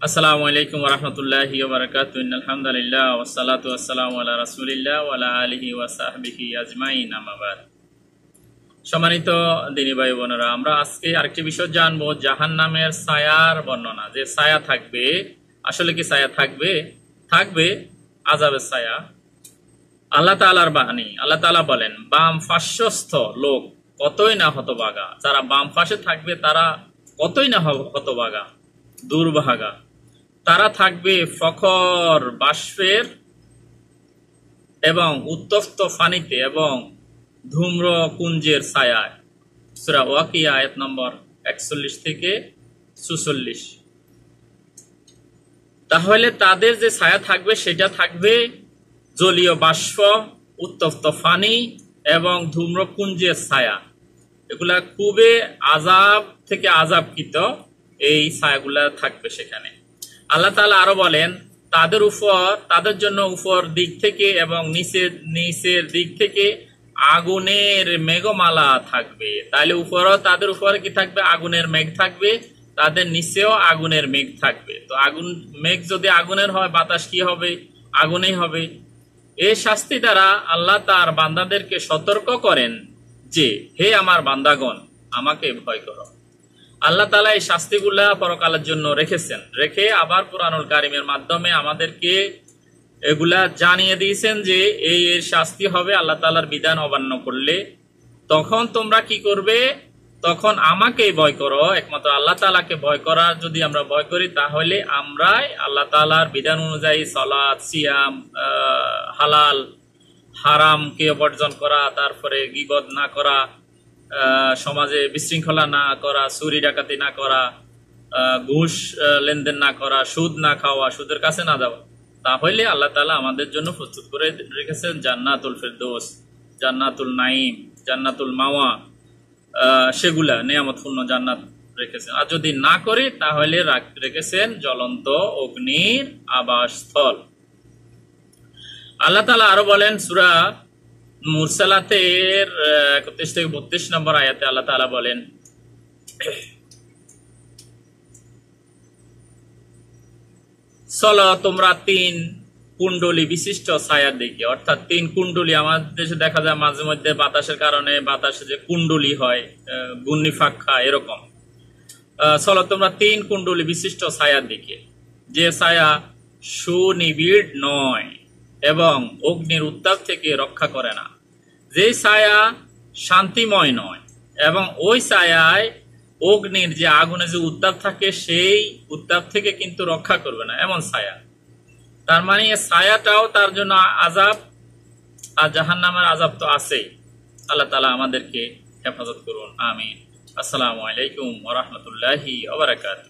আসসালামু আলাইকুম ওয়া রাহমাতুল্লাহি ওয়া বারাকাতুহু ইন্নাল হামদুলিল্লাহ ওয়াস সালাতু ওয়াস সালামু আলা রাসূলিল্লাহ ওয়া আলা আলিহি ওয়া সাহবিহি আজমাইন আম্মা বাদ। সম্মানিত দিনী ভাই বোনেরা, আমরা আজকে আরেকটি বিষয় জানবো, জাহান্নামের ছায়ার বর্ণনা। যে ছায়া থাকবে, আসলে কি ছায়া থাকবে? থাকবে আযাবের ছায়া। আল্লাহ তাআলার বাণী, আল্লাহ তাআলা বলেন, বাম পার্শ্বস্থ লোক কতই না হতভাগা। যারা বাম পাশে থাকবে তারা কতই না হতভাগা, দুর্ভাগা। তারা থাকবে ফখর বাষ্পের এবং উত্তপ্ত পানিতে এবং ধূম্র কুঞ্জের ছায়ায়। সূরা ওয়াকিয়া আয়াত নম্বর 41 থেকে 44। তাহলে তাদের যে ছায়া থাকবে সেটা থাকবে জলীয় বাষ্প, উত্তপ্ত পানি এবং ধূম্রকুঞ্জের ছায়া। এগুলা খুবই আযাব থেকে আযাবকৃত এই ছায়াগুলা থাকবে সেখানে। আল্লাহ তাআলা আরো বলেন, তাদের জন্য উপর দিক থেকে এবং নিচের দিক থেকে আগুনের মেঘমালা থাকবে। তাহলে তাদের উপরে কি থাকবে? আগুনের মেঘ থাকবে। তাদের নিচেও আগুনের মেঘ থাকবে। তো মেঘ যদি আগুনের হয়, বাতাস কি হবে? আগুনেই হবে। এই শাস্তি দ্বারা আল্লাহ তার বান্দাদেরকে সতর্ক করেন যে, হে আমার বান্দাগণ, আমাকে ভয় করো। আল্লাহ তাআলা এই শাস্তিগুলা পরকালের জন্য রেখে আবার কুরআনুল কারীমের মাধ্যমে আমাদেরকে এগুলা জানিয়ে দিয়েছেন যে এই এর শাস্তি হবে আল্লাহ তাআলার বিধান অমান্য করলে। তখন তোমরা কি করবে? তখন আমাকেই ভয় করো। একমাত্র আল্লাহ তাআলাকে ভয় করা যদি আমরা ভয় করি, তাহলে আমরাই আল্লাহ তাআলার বিধান অনুযায়ী সালাত, সিয়াম, হালাল হারামকে বর্জন করা, তারপরে গীবত না করা, সমাজে বিশৃঙ্খলা না করা, চুরি ডাকাতি না করা, ঘুষ লেনদেন না করা, সুদ না খাওয়া, সুদের কাছে না যাওয়া। তাহলে আল্লাহ তাআলা আমাদের জন্য প্রস্তুত করে রেখেছেন জান্নাতুল ফিরদৌস, জান্নাতুল নাঈম, জান্নাতুল মাওয়া, সেগুলা নিয়ামতপূর্ণ জান্নাত রেখেছেন। আর যদি না করি তাহলে রেখেছেন জ্বলন্ত অগ্নির আবাসস্থল। আল্লাহ তাআলা আরো বলেন, সূরা মুরসালাতের 31 থেকে 32 নম্বর আয়াতে আল্লাহ তাআলা বলেন, চলো তোমরা 3 কুণ্ডলী বিশিষ্ট ছায়ার দিকে। অর্থাৎ 3 কুণ্ডলী, আমাদের দেশে দেখা যায় মাঝে মধ্যে বাতাসের কারণে বাতাসে যে কুণ্ডলী হয়, ঘূর্ণিপাক্ষা এরকম। চলো তোমরা 3 কুণ্ডলী বিশিষ্ট ছায়ার দিকে, যে ছায়া সুনিবিড় নয় এবং অগ্নির উত্তাপ থেকে রক্ষা করে না, যে ছায়া শান্তিময় নয় এবং ওই ছায়ায় অগ্নির যে আগুনে যে উত্তাপ থাকে সেই উত্তাপ থেকে কিন্তু রক্ষা করবে না, এমন ছায়া। তার মানে ছায়াটাও তার জন্য আযাব, আর জাহান্নামের আযাব তো আছেই। আল্লাহ তাআলা আমাদেরকে হেফাজত করুন, আমিন। আসসালামু আলাইকুম ওয়া রাহমাতুল্লাহি ওয়া বারাকাতুহু।